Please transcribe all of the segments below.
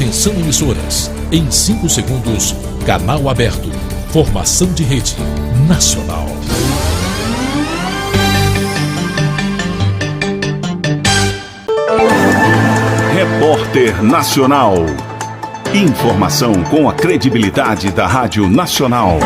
Atenção emissoras, em 5 segundos, canal aberto, formação de rede nacional. Repórter Nacional. Informação com a credibilidade da Rádio Nacional.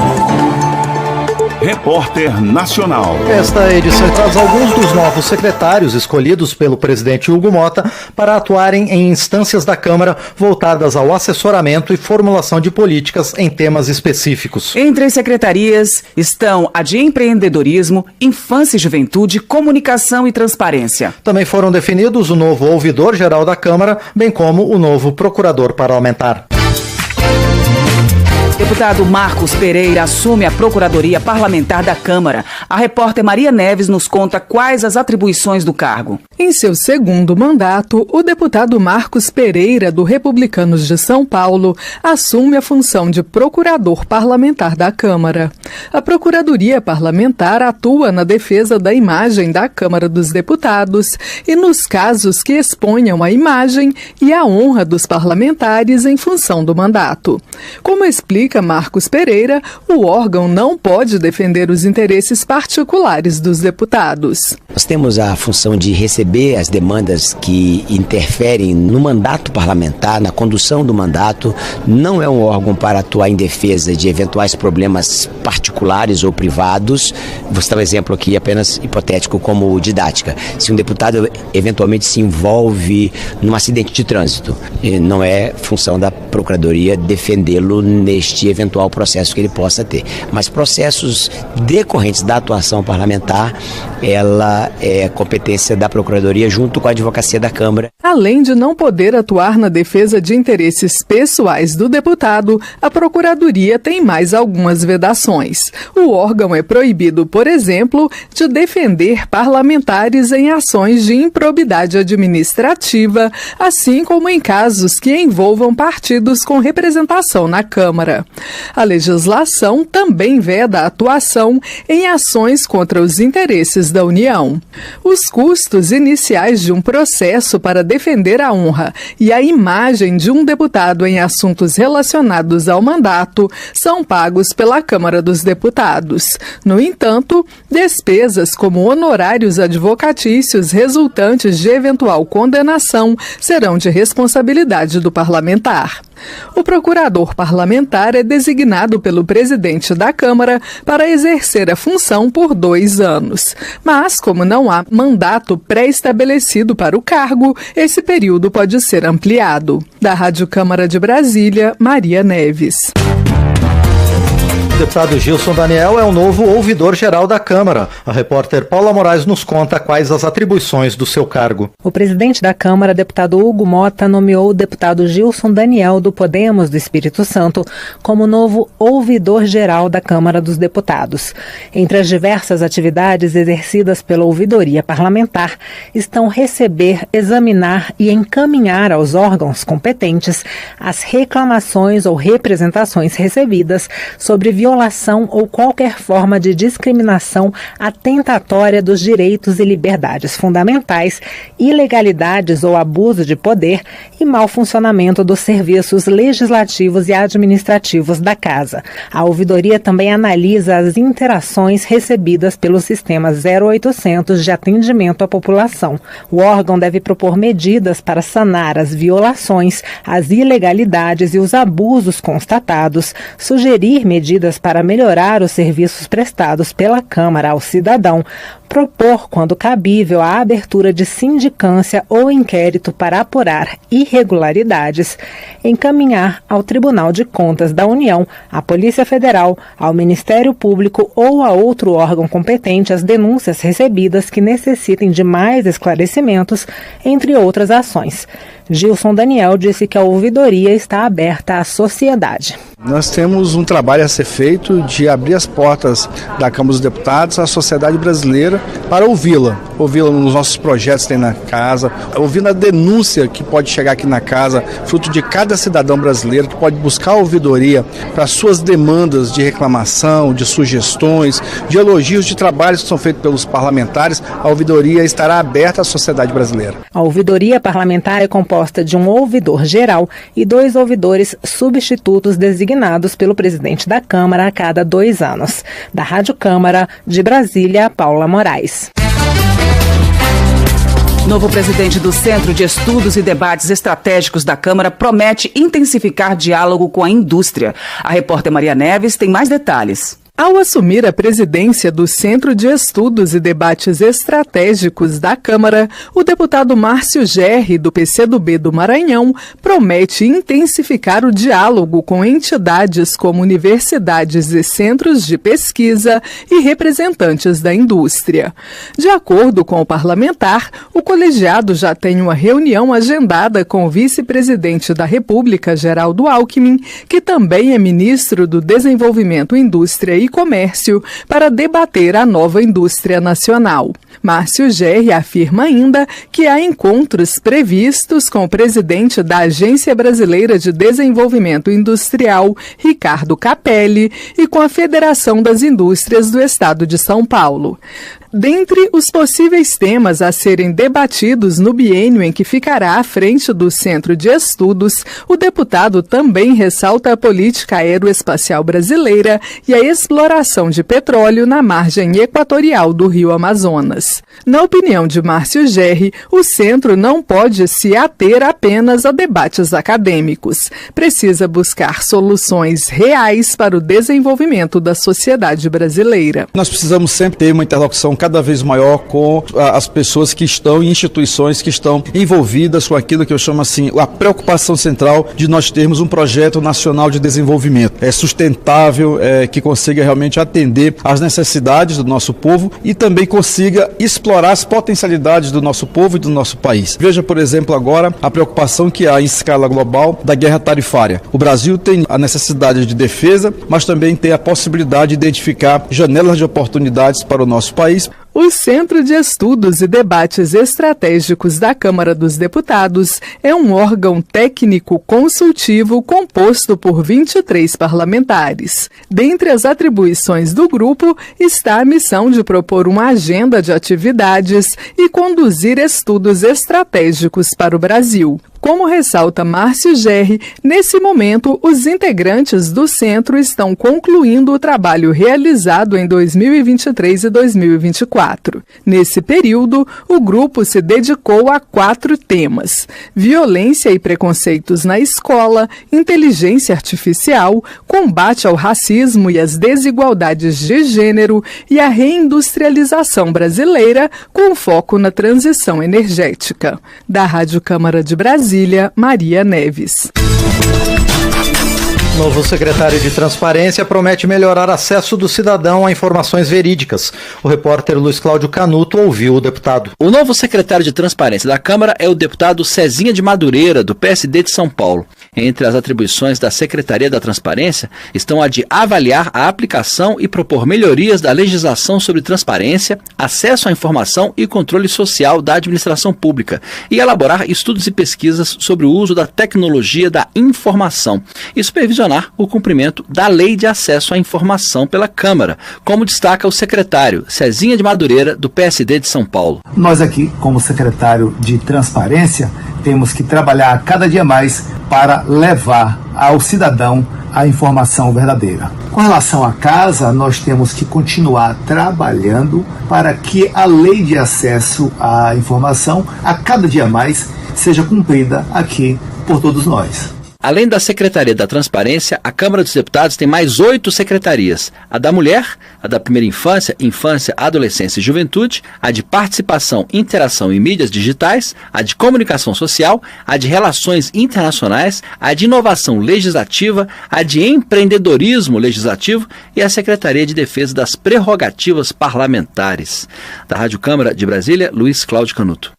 Repórter Nacional. Esta edição traz alguns dos novos secretários escolhidos pelo presidente Hugo Motta para atuarem em instâncias da Câmara voltadas ao assessoramento e formulação de políticas em temas específicos. Entre as secretarias estão a de empreendedorismo, infância e juventude, comunicação e transparência. Também foram definidos o novo ouvidor-geral da Câmara, bem como o novo procurador parlamentar. Deputado Marcos Pereira assume a Procuradoria Parlamentar da Câmara. A repórter Maria Neves nos conta quais as atribuições do cargo. Em seu segundo mandato, o deputado Marcos Pereira, do Republicanos de São Paulo, assume a função de Procurador Parlamentar da Câmara. A Procuradoria Parlamentar atua na defesa da imagem da Câmara dos Deputados e nos casos que exponham a imagem e a honra dos parlamentares em função do mandato. Como explica Marcos Pereira, o órgão não pode defender os interesses particulares dos deputados. Nós temos a função de receber as demandas que interferem no mandato parlamentar, na condução do mandato. Não é um órgão para atuar em defesa de eventuais problemas particulares ou privados. Vou citar um exemplo aqui apenas hipotético como didática. Se um deputado eventualmente se envolve num acidente de trânsito, não é função da Procuradoria defendê-lo neste eventual processo que ele possa ter. Mas processos decorrentes da atuação parlamentar, ela é competência da Procuradoria junto com a Advocacia da Câmara. Além de não poder atuar na defesa de interesses pessoais do deputado, a Procuradoria tem mais algumas vedações. O órgão é proibido, por exemplo, de defender parlamentares em ações de improbidade administrativa, assim como em casos que envolvam partidos com representação na Câmara. A legislação também veda a atuação em ações contra os interesses da União. Os custos iniciais de um processo para defender a honra e a imagem de um deputado em assuntos relacionados ao mandato são pagos pela Câmara dos Deputados. No entanto, despesas como honorários advocatícios resultantes de eventual condenação serão de responsabilidade do parlamentar. O procurador parlamentar é designado pelo presidente da Câmara para exercer a função por 2 anos. Mas, como não há mandato pré-estabelecido para o cargo, esse período pode ser ampliado. Da Rádio Câmara de Brasília, Maria Neves. O deputado Gilson Daniel é o novo ouvidor-geral da Câmara. A repórter Paula Moraes nos conta quais as atribuições do seu cargo. O presidente da Câmara, deputado Hugo Motta, nomeou o deputado Gilson Daniel, do Podemos do Espírito Santo, como novo ouvidor-geral da Câmara dos Deputados. Entre as diversas atividades exercidas pela ouvidoria parlamentar estão receber, examinar e encaminhar aos órgãos competentes as reclamações ou representações recebidas sobre violação ou qualquer forma de discriminação atentatória dos direitos e liberdades fundamentais, ilegalidades ou abuso de poder e mau funcionamento dos serviços legislativos e administrativos da Casa. A ouvidoria também analisa as interações recebidas pelo sistema 0800 de atendimento à população. O órgão deve propor medidas para sanar as violações, as ilegalidades e os abusos constatados, sugerir medidas para melhorar os serviços prestados pela Câmara ao cidadão, propor, quando cabível, a abertura de sindicância ou inquérito para apurar irregularidades, encaminhar ao Tribunal de Contas da União, à Polícia Federal, ao Ministério Público ou a outro órgão competente as denúncias recebidas que necessitem de mais esclarecimentos, entre outras ações. Gilson Daniel disse que a ouvidoria está aberta à sociedade. Nós temos um trabalho a ser feito de abrir as portas da Câmara dos Deputados à sociedade brasileira para ouvi-la nos nossos projetos que tem na casa, ouvindo a denúncia que pode chegar aqui na casa, fruto de cada cidadão brasileiro que pode buscar a ouvidoria para suas demandas de reclamação, de sugestões, de elogios de trabalhos que são feitos pelos parlamentares. A ouvidoria estará aberta à sociedade brasileira. A ouvidoria parlamentar é composta proposta de um ouvidor geral e 2 ouvidores substitutos designados pelo presidente da Câmara a cada 2 anos. Da Rádio Câmara, de Brasília, Paula Moraes. Novo presidente do Centro de Estudos e Debates Estratégicos da Câmara promete intensificar diálogo com a indústria. A repórter Maria Neves tem mais detalhes. Ao assumir a presidência do Centro de Estudos e Debates Estratégicos da Câmara, o deputado Márcio Gerri, do PCdoB do Maranhão, promete intensificar o diálogo com entidades como universidades e centros de pesquisa e representantes da indústria. De acordo com o parlamentar, o colegiado já tem uma reunião agendada com o vice-presidente da República, Geraldo Alckmin, que também é ministro do Desenvolvimento, Indústria e Comércio, para debater a nova indústria nacional. Márcio Gerri afirma ainda que há encontros previstos com o presidente da Agência Brasileira de Desenvolvimento Industrial, Ricardo Capelli, e com a Federação das Indústrias do Estado de São Paulo. Dentre os possíveis temas a serem debatidos no biênio em que ficará à frente do Centro de Estudos, o deputado também ressalta a política aeroespacial brasileira e a exploração de petróleo na margem equatorial do Rio Amazonas. Na opinião de Márcio Gerri, o centro não pode se ater apenas a debates acadêmicos. Precisa buscar soluções reais para o desenvolvimento da sociedade brasileira. Nós precisamos sempre ter uma interlocução cada vez maior com as pessoas que estão em instituições que estão envolvidas com aquilo que eu chamo assim, a preocupação central de nós termos um projeto nacional de desenvolvimento sustentável, que consiga realmente atender às necessidades do nosso povo e também consiga explorar as potencialidades do nosso povo e do nosso país. Veja, por exemplo, agora a preocupação que há em escala global da guerra tarifária. O Brasil tem a necessidade de defesa, mas também tem a possibilidade de identificar janelas de oportunidades para o nosso país. O Centro de Estudos e Debates Estratégicos da Câmara dos Deputados é um órgão técnico consultivo composto por 23 parlamentares. Dentre as atribuições do grupo está a missão de propor uma agenda de atividades e conduzir estudos estratégicos para o Brasil. Como ressalta Márcio Gerri, nesse momento, os integrantes do centro estão concluindo o trabalho realizado em 2023 e 2024. Nesse período, o grupo se dedicou a 4 temas: violência e preconceitos na escola, inteligência artificial, combate ao racismo e às desigualdades de gênero e a reindustrialização brasileira, com foco na transição energética. Da Rádio Câmara de Brasília, Maria Neves. Novo secretário de Transparência promete melhorar acesso do cidadão a informações verídicas. O repórter Luiz Cláudio Canuto ouviu o deputado. O novo secretário de Transparência da Câmara é o deputado Cezinha de Madureira, do PSD de São Paulo. Entre as atribuições da Secretaria da Transparência estão a de avaliar a aplicação e propor melhorias da legislação sobre transparência, acesso à informação e controle social da administração pública e elaborar estudos e pesquisas sobre o uso da tecnologia da informação e supervisionar o cumprimento da Lei de Acesso à Informação pela Câmara, como destaca o secretário Cezinha de Madureira, do PSD de São Paulo. Nós aqui, como secretário de Transparência, temos que trabalhar cada dia mais para levar ao cidadão a informação verdadeira. Com relação à casa, nós temos que continuar trabalhando para que a lei de acesso à informação, a cada dia mais, seja cumprida aqui por todos nós. Além da Secretaria da Transparência, a Câmara dos Deputados tem mais 8 secretarias: a da Mulher, a da Primeira Infância, Infância, Adolescência e Juventude, a de Participação, Interação e Mídias Digitais, a de Comunicação Social, a de Relações Internacionais, a de Inovação Legislativa, a de Empreendedorismo Legislativo e a Secretaria de Defesa das Prerrogativas Parlamentares. Da Rádio Câmara de Brasília, Luiz Cláudio Canuto.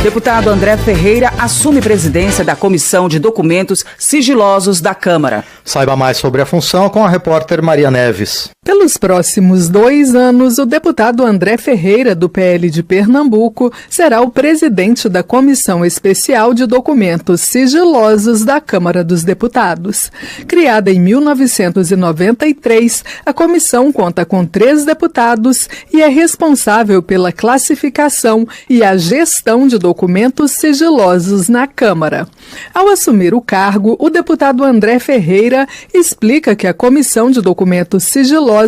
Deputado André Ferreira assume presidência da Comissão de Documentos Sigilosos da Câmara. Saiba mais sobre a função com a repórter Maria Neves. Pelos próximos 2 anos, o deputado André Ferreira, do PL de Pernambuco, será o presidente da Comissão Especial de Documentos Sigilosos da Câmara dos Deputados. Criada em 1993, a comissão conta com 3 deputados e é responsável pela classificação e a gestão de documentos sigilosos na Câmara. Ao assumir o cargo, o deputado André Ferreira explica que a Comissão de Documentos Sigilosos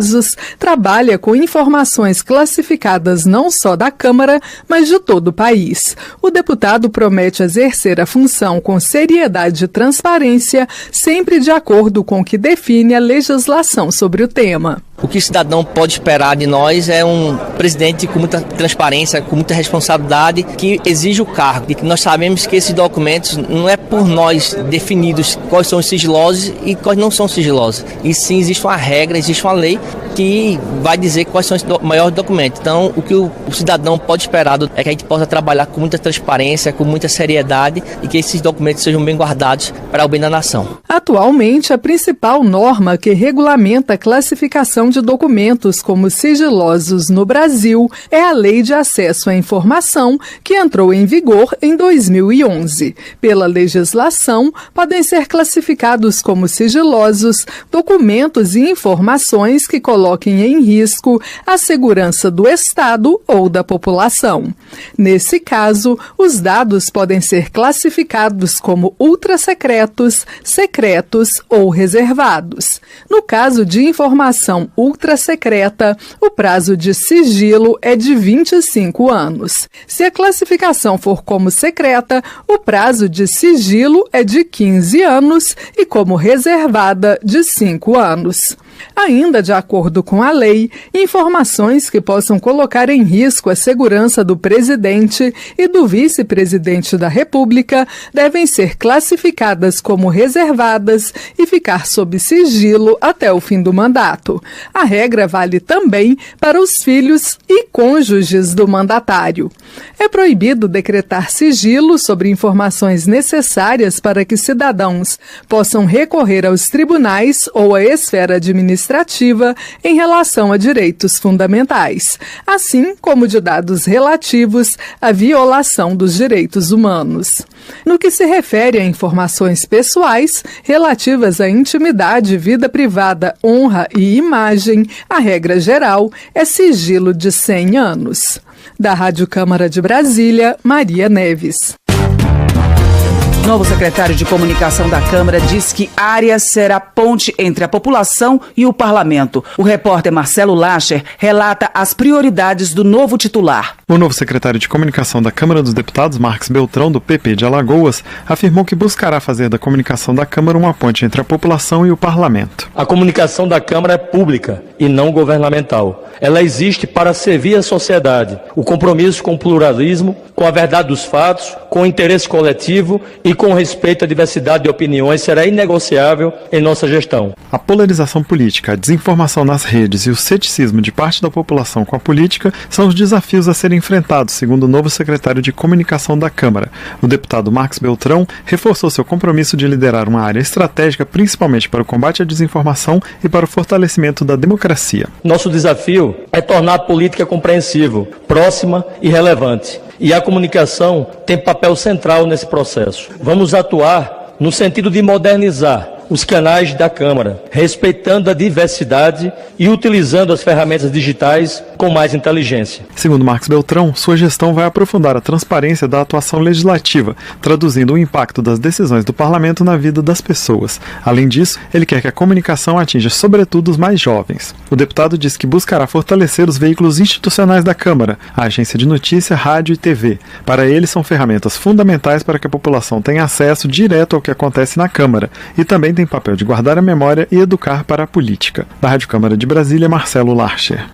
trabalha com informações classificadas não só da Câmara, mas de todo o país. O deputado promete exercer a função com seriedade e transparência, sempre de acordo com o que define a legislação sobre o tema. O que o cidadão pode esperar de nós é um presidente com muita transparência, com muita responsabilidade, que exige o cargo. E que nós sabemos que esses documentos não é por nós definidos quais são os sigilosos e quais não são sigilosos. E sim, existe uma regra, existe uma lei que vai dizer quais são os maiores documentos. Então, o que o cidadão pode esperar é que a gente possa trabalhar com muita transparência, com muita seriedade e que esses documentos sejam bem guardados para o bem da nação. Atualmente, a principal norma que regulamenta a classificação de documentos como sigilosos no Brasil é a Lei de Acesso à Informação, que entrou em vigor em 2011. Pela legislação, podem ser classificados como sigilosos documentos e informações que coloquem em risco a segurança do Estado ou da população. Nesse caso, os dados podem ser classificados como ultrasecretos, secretos ou reservados. No caso de informação ultrasecreta, o prazo de sigilo é de 25 anos. Se a classificação for como secreta, o prazo de sigilo é de 15 anos e como reservada de 5 anos. Ainda de acordo com a lei, informações que possam colocar em risco a segurança do presidente e do vice-presidente da República devem ser classificadas como reservadas e ficar sob sigilo até o fim do mandato. A regra vale também para os filhos e cônjuges do mandatário. É proibido decretar sigilo sobre informações necessárias para que cidadãos possam recorrer aos tribunais ou à esfera administrativa em relação a direitos fundamentais, assim como de dados relativos à violação dos direitos humanos. No que se refere a informações pessoais relativas à intimidade, vida privada, honra e imagem, a regra geral é sigilo de 100 anos. Da Rádio Câmara de Brasília, Maria Neves. O novo secretário de Comunicação da Câmara diz que Arias será ponte entre a população e o parlamento. O repórter Marcelo Lacher relata as prioridades do novo titular. O novo secretário de Comunicação da Câmara dos Deputados, Marcos Beltrão, do PP de Alagoas, afirmou que buscará fazer da comunicação da Câmara uma ponte entre a população e o parlamento. A comunicação da Câmara é pública e não governamental. Ela existe para servir a sociedade. O compromisso com o pluralismo, com a verdade dos fatos, com o interesse coletivo e com respeito à diversidade de opiniões será inegociável em nossa gestão. A polarização política, a desinformação nas redes e o ceticismo de parte da população com a política são os desafios a serem enfrentados, segundo o novo secretário de Comunicação da Câmara. O deputado Marcos Beltrão reforçou seu compromisso de liderar uma área estratégica, principalmente para o combate à desinformação e para o fortalecimento da democracia. Nosso desafio é tornar a política compreensível, próxima e relevante. E a comunicação tem papel central nesse processo. Vamos atuar no sentido de modernizar os canais da Câmara, respeitando a diversidade e utilizando as ferramentas digitais com mais inteligência. Segundo Marcos Beltrão, sua gestão vai aprofundar a transparência da atuação legislativa, traduzindo o impacto das decisões do parlamento na vida das pessoas. Além disso, ele quer que a comunicação atinja sobretudo os mais jovens. O deputado diz que buscará fortalecer os veículos institucionais da Câmara, a agência de notícia, rádio e TV. Para ele, são ferramentas fundamentais para que a população tenha acesso direto ao que acontece na Câmara e também tem papel de guardar a memória e educar para a política. Da Rádio Câmara de Brasília, Marcelo Larcher.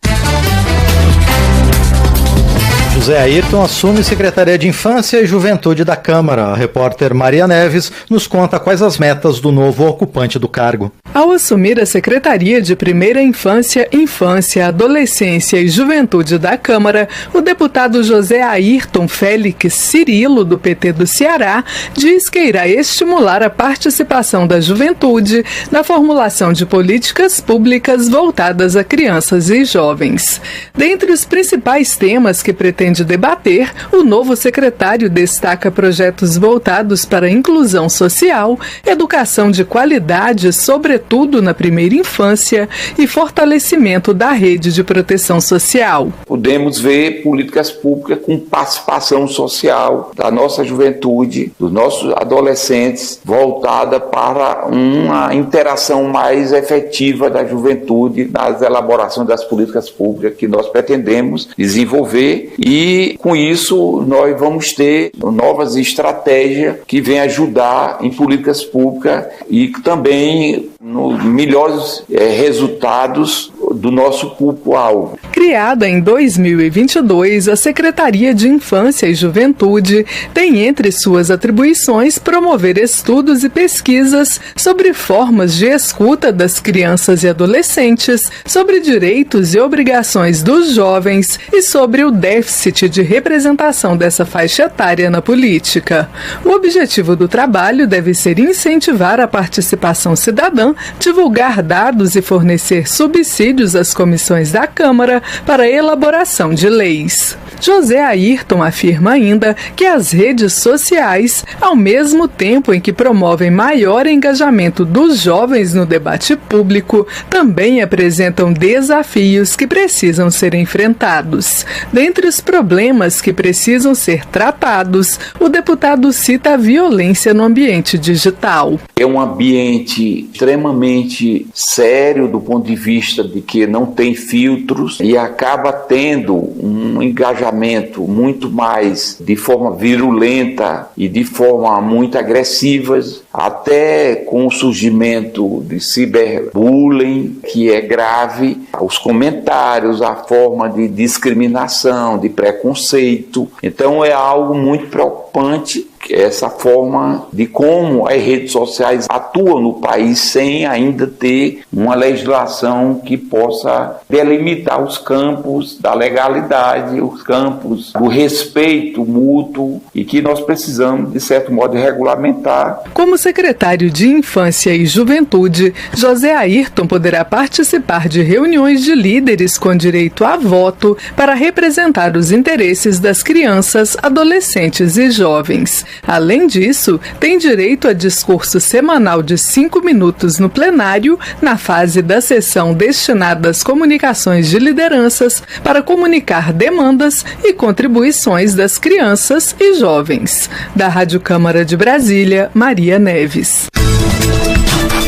José Ayrton assume Secretaria de Infância e Juventude da Câmara. A repórter Maria Neves nos conta quais as metas do novo ocupante do cargo. Ao assumir a Secretaria de Primeira Infância, Infância, Adolescência e Juventude da Câmara, o deputado José Ayrton Félix Cirilo, do PT do Ceará, diz que irá estimular a participação da juventude na formulação de políticas públicas voltadas a crianças e jovens. Dentre os principais temas que pretende debater, o novo secretário destaca projetos voltados para a inclusão social, educação de qualidade, sobretudo na primeira infância, e fortalecimento da rede de proteção social. Podemos ver políticas públicas com participação social da nossa juventude, dos nossos adolescentes, voltada para uma interação mais efetiva da juventude nas elaborações das políticas públicas que nós pretendemos desenvolver, e com isso nós vamos ter novas estratégias que vêm ajudar em políticas públicas e também nos melhores resultados do nosso público-alvo. Criada em 2022, a Secretaria de Infância e Juventude tem entre suas atribuições promover estudos e pesquisas sobre formas de escuta das crianças e adolescentes, sobre direitos e obrigações dos jovens e sobre o déficit de representação dessa faixa etária na política. O objetivo do trabalho deve ser incentivar a participação cidadã, divulgar dados e fornecer subsídios às comissões da Câmara para a elaboração de leis. José Ayrton afirma ainda que as redes sociais, ao mesmo tempo em que promovem maior engajamento dos jovens no debate público, também apresentam desafios que precisam ser enfrentados. Dentre os problemas que precisam ser tratados, o deputado cita a violência no ambiente digital. É um ambiente extremamente sério do ponto de vista de que não tem filtros e acaba tendo um engajamento muito mais de forma virulenta e de forma muito agressiva, até com o surgimento de ciberbullying, que é grave, os comentários, a forma de discriminação, de preconceito. Então é algo muito preocupante essa forma de como as redes sociais atuam no país sem ainda ter uma legislação que possa delimitar os campos da legalidade, os campos do respeito mútuo, e que nós precisamos, de certo modo, regulamentar. Como secretário de Infância e Juventude, José Ayrton poderá participar de reuniões de líderes com direito a voto para representar os interesses das crianças, adolescentes e jovens. Além disso, tem direito a discurso semanal de 5 minutos no plenário, na fase da sessão destinada às comunicações de lideranças, para comunicar demandas e contribuições das crianças e jovens. Da Rádio Câmara de Brasília, Maria Neves.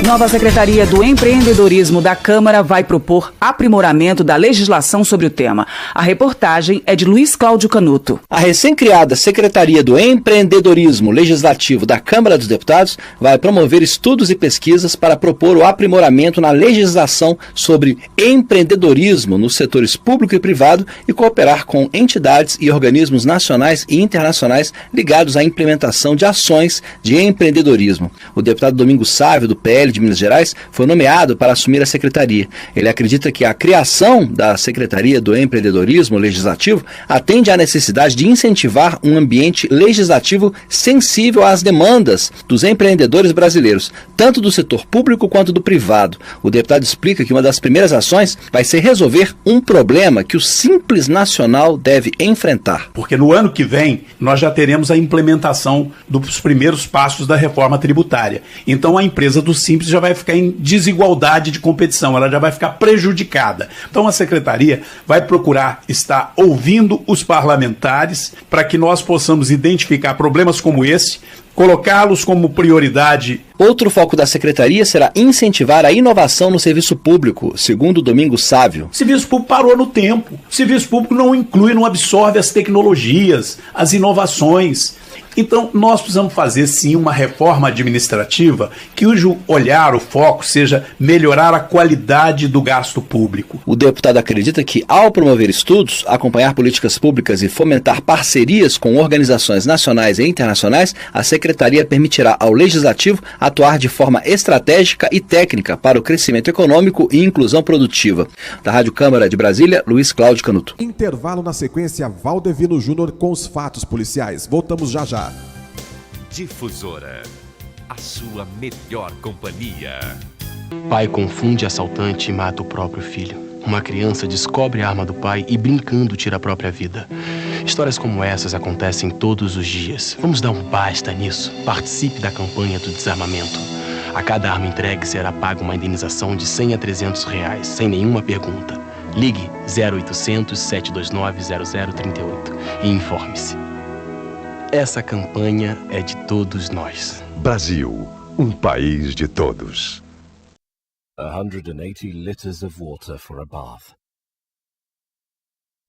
Nova Secretaria do Empreendedorismo da Câmara vai propor aprimoramento da legislação sobre o tema. A reportagem é de Luiz Cláudio Canuto. A recém-criada Secretaria do Empreendedorismo Legislativo da Câmara dos Deputados vai promover estudos e pesquisas para propor o aprimoramento na legislação sobre empreendedorismo nos setores público e privado e cooperar com entidades e organismos nacionais e internacionais ligados à implementação de ações de empreendedorismo. O deputado Domingos Sávio, do PL de Minas Gerais, foi nomeado para assumir a secretaria. Ele acredita que a criação da Secretaria do Empreendedorismo Legislativo atende à necessidade de incentivar um ambiente legislativo sensível às demandas dos empreendedores brasileiros, tanto do setor público quanto do privado. O deputado explica que uma das primeiras ações vai ser resolver um problema que o Simples Nacional deve enfrentar. Porque no ano que vem nós já teremos a implementação dos primeiros passos da reforma tributária. Então a empresa do Simples já vai ficar em desigualdade de competição, ela já vai ficar prejudicada. Então a secretaria vai procurar estar ouvindo os parlamentares para que nós possamos identificar problemas como esse, colocá-los como prioridade. Outro foco da secretaria será incentivar a inovação no serviço público, segundo Domingos Sávio. O serviço público parou no tempo. O serviço público não inclui, não absorve as tecnologias, as inovações. Então, nós precisamos fazer, sim, uma reforma administrativa cujo olhar, o foco, seja melhorar a qualidade do gasto público. O deputado acredita que, ao promover estudos, acompanhar políticas públicas e fomentar parcerias com organizações nacionais e internacionais, a secretaria secretaria permitirá ao Legislativo atuar de forma estratégica e técnica para o crescimento econômico e inclusão produtiva. Da Rádio Câmara de Brasília, Luiz Cláudio Canuto. Intervalo na sequência, Valdevino Júnior com os fatos policiais. Voltamos já já. Difusora, a sua melhor companhia. Pai confunde assaltante e mata o próprio filho. Uma criança descobre a arma do pai e, brincando, tira a própria vida. Histórias como essas acontecem todos os dias. Vamos dar um basta nisso. Participe da campanha do desarmamento. A cada arma entregue será paga uma indenização de R$100 a R$300, sem nenhuma pergunta. Ligue 0800 729 0038 e informe-se. Essa campanha é de todos nós. Brasil, um país de todos. 180 liters of water for a bath.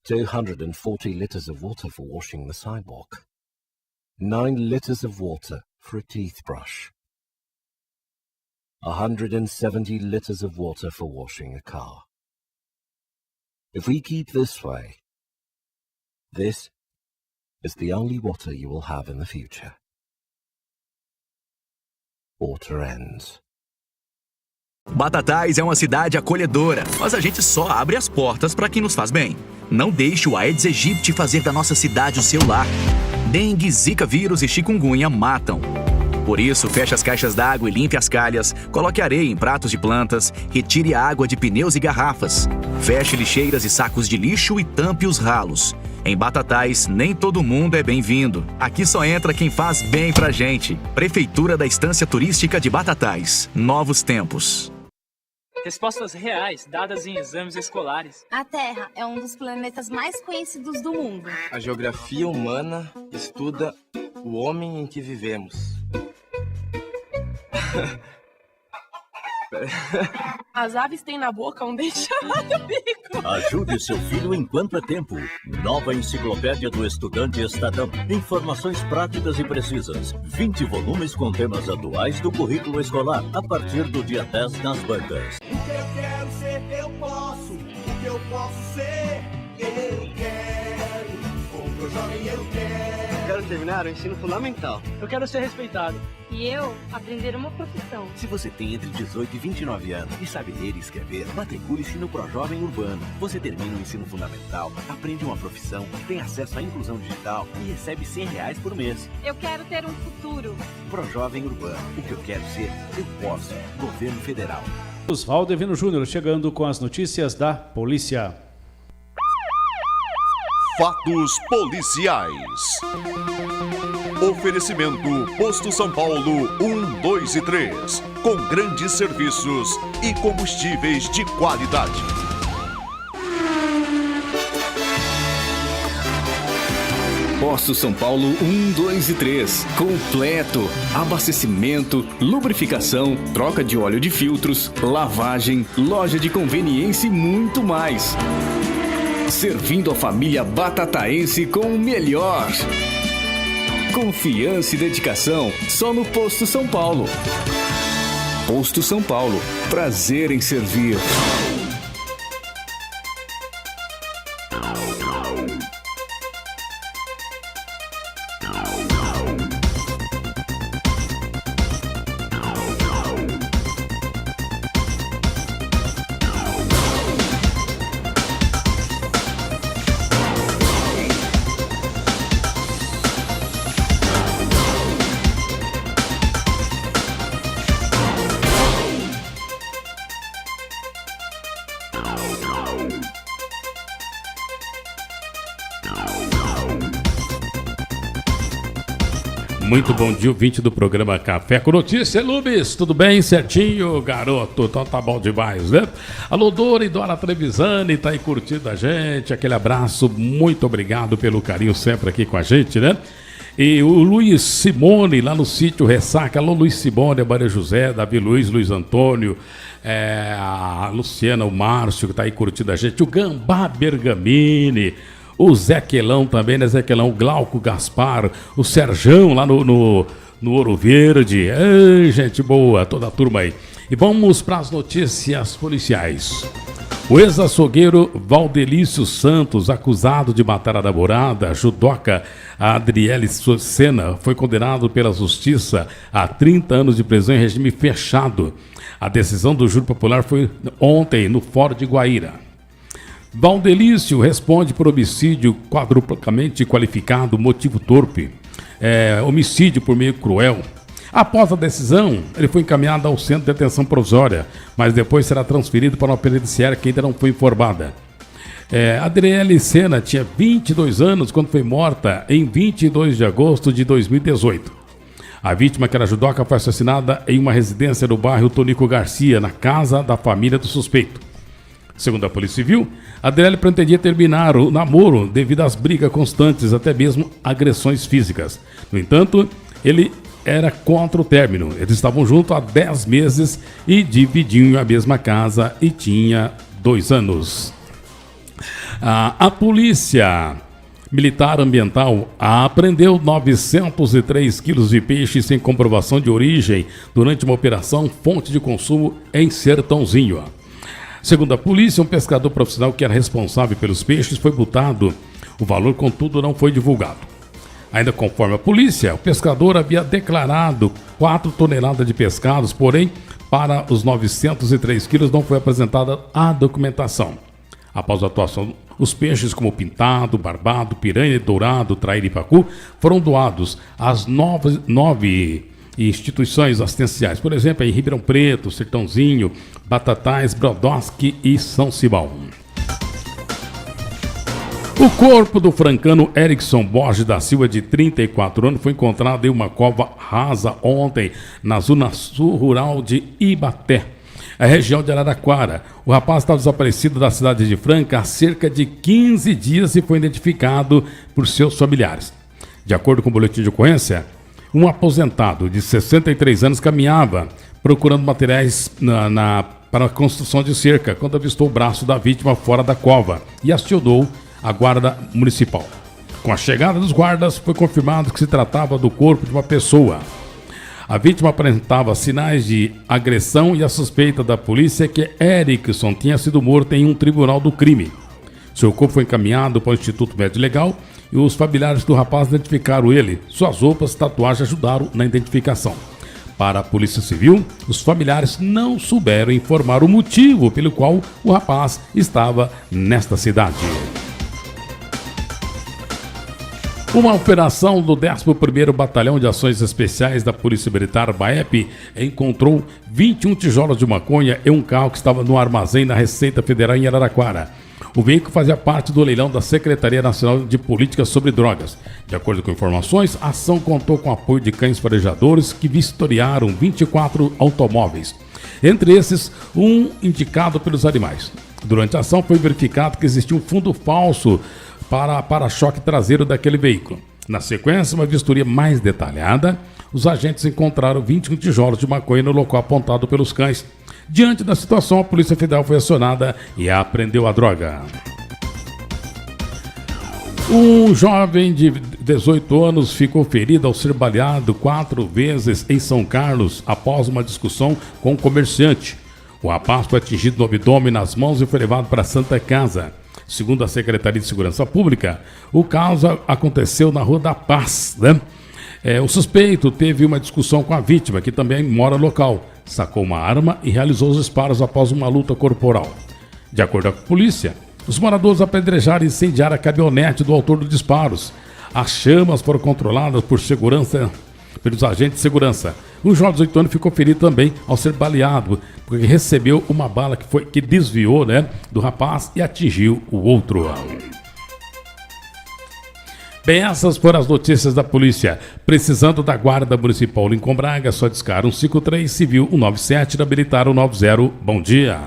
240 liters of water for washing the sidewalk. 9 liters of water for a teeth brush. 170 liters of water for washing a car. If we keep this way, this is the only water you will have in the future. Water ends. Batatais é uma cidade acolhedora, mas a gente só abre as portas para quem nos faz bem. Não deixe o Aedes aegypti fazer da nossa cidade o seu lar. Dengue, zika vírus e chikungunya matam. Por isso, feche as caixas d'água e limpe as calhas, coloque areia em pratos de plantas, retire a água de pneus e garrafas. Feche lixeiras e sacos de lixo e tampe os ralos. Em Batatais, nem todo mundo é bem-vindo. Aqui só entra quem faz bem pra gente. Prefeitura da Estância Turística de Batatais. Novos tempos. Respostas reais dadas em exames escolares. A Terra é um dos planetas mais conhecidos do mundo. A geografia humana estuda o homem em que vivemos. As aves têm na boca um dente chamado bico. Ajude seu filho enquanto é tempo. Nova Enciclopédia do Estudante Estadão. Informações práticas e precisas. 20 volumes com temas atuais do currículo escolar. A partir do dia 10 nas bancas. O que eu quero ser, eu posso. O que eu posso ser, eu quero. O que eu jovem, eu quero. Quero terminar o ensino fundamental. Eu quero ser respeitado. E eu, aprender uma profissão. Se você tem entre 18 e 29 anos e sabe ler e escrever, matricule-se no ProJovem Urbano. Você termina o ensino fundamental, aprende uma profissão, tem acesso à inclusão digital e recebe R$100 por mês. Eu quero ter um futuro. ProJovem Urbano. O que eu quero ser, eu posso. Governo Federal. Valdevino Júnior chegando com as notícias da polícia. Fatos policiais. Oferecimento Posto São Paulo 1, 2 e 3. Com grandes serviços e combustíveis de qualidade. Posto São Paulo 1, 2 e 3. Completo. Abastecimento, lubrificação, troca de óleo de filtros, lavagem, loja de conveniência e muito mais. Servindo a família batataense com o melhor. Confiança e dedicação só no Posto São Paulo. Posto São Paulo. Prazer em servir. Muito bom dia, ouvinte do programa Café com Notícia. Lubes, tudo bem? Certinho, garoto? Então tá bom demais, né? Alô, Dora e Dora Trevisani, tá aí curtindo a gente. Aquele abraço, muito obrigado pelo carinho sempre aqui com a gente, né? E o Luiz Simone, lá no sítio Ressaca. Alô, Luiz Simone, a Maria José, Davi Luiz, Luiz Antônio, a Luciana, o Márcio, que tá aí curtindo a gente. O Gambá Bergamini. O Zequelão também, né, Zequelão? O Glauco Gaspar, o Serjão lá no Ouro Verde. Ei, gente boa, toda a turma aí. E vamos para as notícias policiais. O ex-açougueiro Valdelício Santos, acusado de matar a namorada, a judoca Adriele Sena, foi condenado pela Justiça a 30 anos de prisão em regime fechado. A decisão do júri popular foi ontem no Fórum de Guaíra. Valdelício responde por homicídio quadruplamente qualificado, motivo torpe, homicídio por meio cruel. Após a decisão, ele foi encaminhado ao centro de detenção provisória, mas depois será transferido para uma penitenciária que ainda não foi informada. Adriele Sena tinha 22 anos quando foi morta em 22 de agosto de 2018. A vítima, que era judoca, foi assassinada em uma residência no bairro Tonico Garcia, na casa da família do suspeito. Segundo a Polícia Civil, Adriele pretendia terminar o namoro devido às brigas constantes, até mesmo agressões físicas. No entanto, ele era contra o término. Eles estavam juntos há 10 meses e dividiam a mesma casa e tinha 2 anos. A Polícia Militar Ambiental apreendeu 903 quilos de peixe sem comprovação de origem durante uma operação fonte de consumo em Sertãozinho. Segundo a polícia, um pescador profissional que era responsável pelos peixes foi multado. O valor, contudo, não foi divulgado. Ainda conforme a polícia, o pescador havia declarado 4 toneladas de pescados, porém, para os 903 quilos não foi apresentada a documentação. Após a atuação, os peixes como pintado, barbado, piranha, dourado, traíra e pacu foram doados às 9 instituições assistenciais, por exemplo, em Ribeirão Preto, Sertãozinho, Batatais, Brodowski e São Simão. O corpo do francano Erickson Borges da Silva, de 34 anos, foi encontrado em uma cova rasa ontem, na zona sul rural de Ibaté, a região de Araraquara. O rapaz estava desaparecido da cidade de Franca há cerca de 15 dias e foi identificado por seus familiares. De acordo com o boletim de ocorrência, um aposentado de 63 anos caminhava procurando materiais para a construção de cerca quando avistou o braço da vítima fora da cova e acionou a guarda municipal. Com a chegada dos guardas, foi confirmado que se tratava do corpo de uma pessoa. A vítima apresentava sinais de agressão e a suspeita da polícia é que Erickson tinha sido morto em um tribunal do crime. Seu corpo foi encaminhado para o Instituto Médico Legal e os familiares do rapaz identificaram ele. Suas roupas e tatuagens ajudaram na identificação. Para a Polícia Civil, os familiares não souberam informar o motivo pelo qual o rapaz estava nesta cidade. Uma operação do 11º Batalhão de Ações Especiais da Polícia Militar, BAEP, encontrou 21 tijolos de maconha em um carro que estava no armazém da Receita Federal em Araraquara. O veículo fazia parte do leilão da Secretaria Nacional de Políticas sobre Drogas. De acordo com informações, a ação contou com o apoio de cães farejadores que vistoriaram 24 automóveis. Entre esses, um indicado pelos animais. Durante a ação foi verificado que existia um fundo falso para para-choque traseiro daquele veículo. Na sequência, uma vistoria mais detalhada, os agentes encontraram 21 tijolos de maconha no local apontado pelos cães. Diante da situação, a Polícia Federal foi acionada e apreendeu a droga. Um jovem de 18 anos ficou ferido ao ser baleado 4 vezes em São Carlos após uma discussão com um comerciante. O rapaz foi atingido no abdômen, nas mãos e foi levado para a Santa Casa. Segundo a Secretaria de Segurança Pública, o caso aconteceu na Rua da Paz, né? O suspeito teve uma discussão com a vítima, que também mora no local. Sacou uma arma e realizou os disparos após uma luta corporal. De acordo com a polícia, os moradores apedrejaram e incendiaram a caminhonete do autor dos disparos. As chamas foram controladas pelos agentes de segurança. Um jovem de 18 anos ficou ferido também ao ser baleado, porque recebeu uma bala que desviou, do rapaz e atingiu o outro. Bem, essas foram as notícias da polícia. Precisando da Guarda Municipal Lincoln Braga, só discar 153, Civil 197, da Militar 190. Bom dia.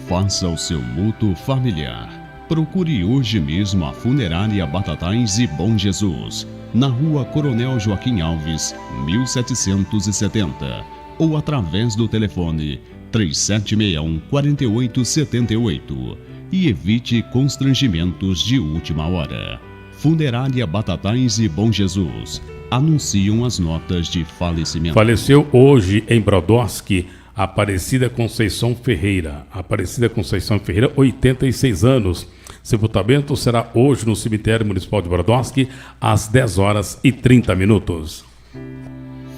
Faça o seu luto familiar. Procure hoje mesmo a Funerária Batatais e Bom Jesus, na Rua Coronel Joaquim Alves, 1770, ou através do telefone 3761-4878 e evite constrangimentos de última hora. Funerária Batatais e Bom Jesus anunciam as notas de falecimento. Faleceu hoje em Brodowski Aparecida Conceição Ferreira. Aparecida Conceição Ferreira, 86 anos. Sepultamento será hoje no cemitério municipal de Brodowski, às 10h30.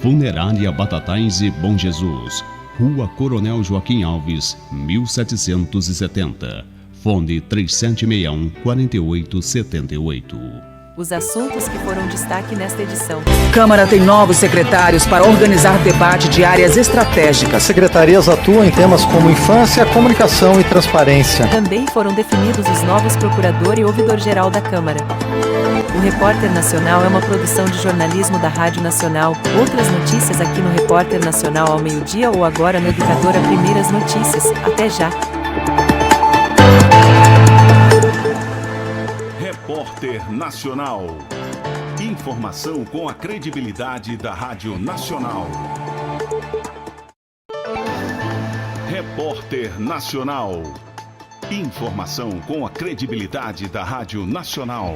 Funerária Batatais e Bom Jesus, Rua Coronel Joaquim Alves, 1770. Fone 3761-4878. Os assuntos que foram destaque nesta edição. Câmara tem novos secretários para organizar debate de áreas estratégicas. As secretarias atuam em temas como infância, comunicação e transparência. Também foram definidos os novos procurador e ouvidor-geral da Câmara. O Repórter Nacional é uma produção de jornalismo da Rádio Nacional. Outras notícias aqui no Repórter Nacional ao meio-dia ou agora no Educadora Primeiras Notícias. Até já! Repórter Nacional. Informação com a credibilidade da Rádio Nacional. Repórter Nacional. Informação com a credibilidade da Rádio Nacional.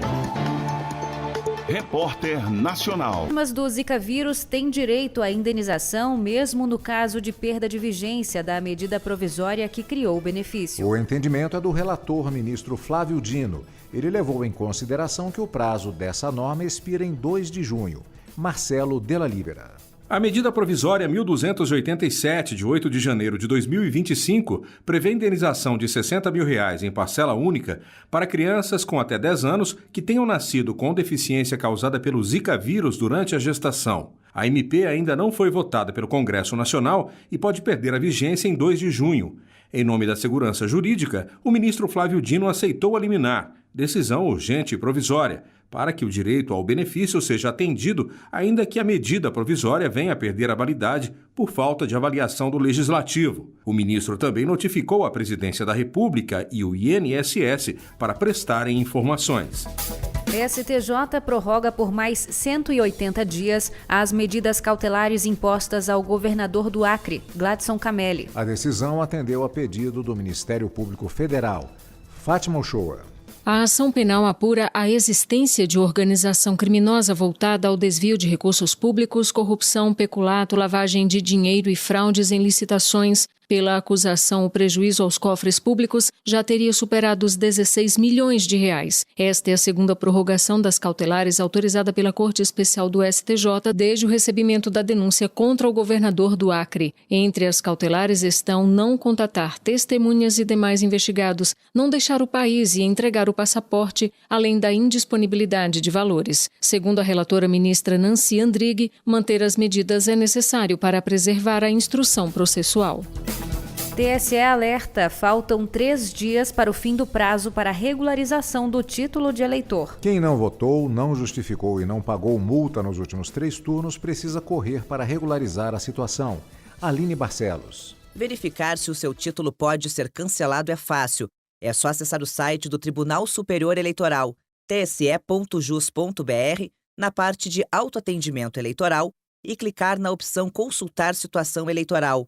Repórter Nacional. Vítimas do Zika vírus têm direito à indenização, mesmo no caso de perda de vigência da medida provisória que criou o benefício. O entendimento é do relator, ministro Flávio Dino. Ele levou em consideração que o prazo dessa norma expira em 2 de junho. Marcelo Della Libera. A medida provisória 1287, de 8 de janeiro de 2025, prevê indenização de R$ 60 mil em parcela única para crianças com até 10 anos que tenham nascido com deficiência causada pelo Zika vírus durante a gestação. A MP ainda não foi votada pelo Congresso Nacional e pode perder a vigência em 2 de junho. Em nome da segurança jurídica, o ministro Flávio Dino aceitou a liminar, decisão urgente e provisória, para que o direito ao benefício seja atendido, ainda que a medida provisória venha a perder a validade por falta de avaliação do Legislativo. O ministro também notificou a Presidência da República e o INSS para prestarem informações. STJ prorroga por mais 180 dias as medidas cautelares impostas ao governador do Acre, Gladson Camelli. A decisão atendeu a pedido do Ministério Público Federal. Fátima Uchoa. A ação penal apura a existência de organização criminosa voltada ao desvio de recursos públicos, corrupção, peculato, lavagem de dinheiro e fraudes em licitações. Pela acusação, o prejuízo aos cofres públicos já teria superado os 16 milhões de reais. Esta é a segunda prorrogação das cautelares autorizada pela Corte Especial do STJ desde o recebimento da denúncia contra o governador do Acre. Entre as cautelares estão não contatar testemunhas e demais investigados, não deixar o país e entregar o passaporte, além da indisponibilidade de valores. Segundo a relatora ministra Nancy Andrighi, manter as medidas é necessário para preservar a instrução processual. TSE alerta, faltam 3 dias para o fim do prazo para regularização do título de eleitor. Quem não votou, não justificou e não pagou multa nos últimos 3 turnos precisa correr para regularizar a situação. Aline Barcelos. Verificar se o seu título pode ser cancelado é fácil. É só acessar o site do Tribunal Superior Eleitoral, tse.jus.br, na parte de autoatendimento eleitoral e clicar na opção Consultar Situação Eleitoral.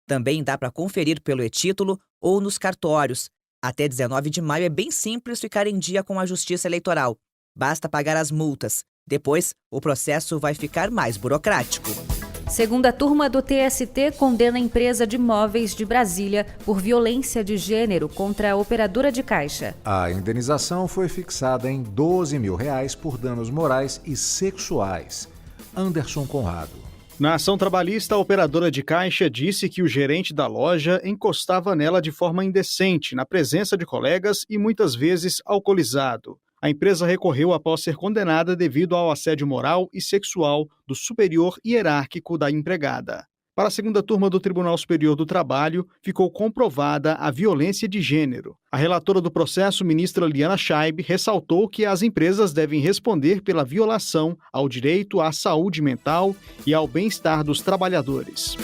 Também dá para conferir pelo e-título ou nos cartórios. Até 19 de maio é bem simples ficar em dia com a Justiça Eleitoral. Basta pagar as multas. Depois, o processo vai ficar mais burocrático. Segunda turma do TST condena a empresa de móveis de Brasília por violência de gênero contra a operadora de caixa. A indenização foi fixada em R$ 12 mil por danos morais e sexuais. Anderson Conrado. Na ação trabalhista, a operadora de caixa disse que o gerente da loja encostava nela de forma indecente, na presença de colegas e muitas vezes alcoolizado. A empresa recorreu após ser condenada devido ao assédio moral e sexual do superior hierárquico da empregada. Para a segunda turma do Tribunal Superior do Trabalho, ficou comprovada a violência de gênero. A relatora do processo, ministra Liana Scheib, ressaltou que as empresas devem responder pela violação ao direito à saúde mental e ao bem-estar dos trabalhadores.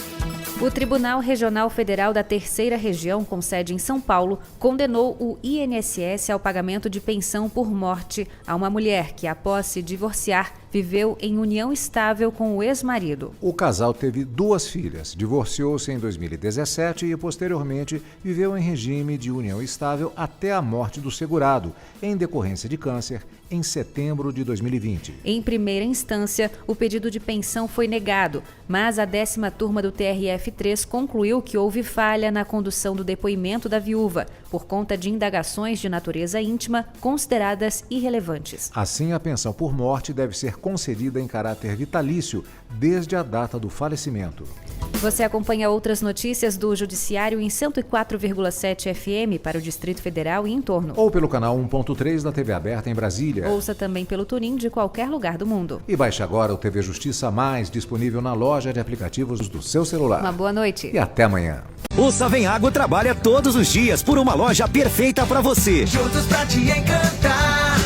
O Tribunal Regional Federal da Terceira Região, com sede em São Paulo, condenou o INSS ao pagamento de pensão por morte a uma mulher que, após se divorciar, viveu em união estável com o ex-marido. O casal teve 2 filhas, divorciou-se em 2017 e, posteriormente, viveu em regime de união estável até a morte do segurado, em decorrência de câncer, em setembro de 2020. Em primeira instância, o pedido de pensão foi negado, mas a 10ª turma do TRF3 concluiu que houve falha na condução do depoimento da viúva, por conta de indagações de natureza íntima consideradas irrelevantes. Assim, a pensão por morte deve ser concedida em caráter vitalício desde a data do falecimento. Você acompanha outras notícias do Judiciário em 104,7 FM para o Distrito Federal e em torno. Ou pelo canal 1.3 da TV aberta em Brasília. Ouça também pelo TuneIn de qualquer lugar do mundo. E baixe agora o TV Justiça Mais, disponível na loja de aplicativos do seu celular. Uma boa noite. E até amanhã. O Savenhago trabalha todos os dias por uma loja perfeita para você. Juntos pra te encantar,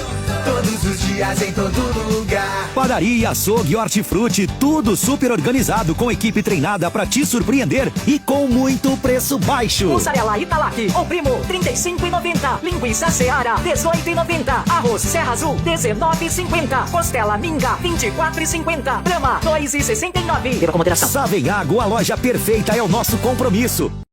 todos os dias em todo lugar. Padaria, açougue, hortifruti, tudo super organizado com equipe treinada para te surpreender e com muito preço baixo. Mussarela Italac, o primo, R$ 35,90. Linguiça Seara, R$ 18,90. Arroz Serra Azul, R$ 19,50. Costela Minga, R$ 24,50. Brama, R$ 2,69. Beba com moderação. Savenhago, a loja perfeita é o nosso compromisso.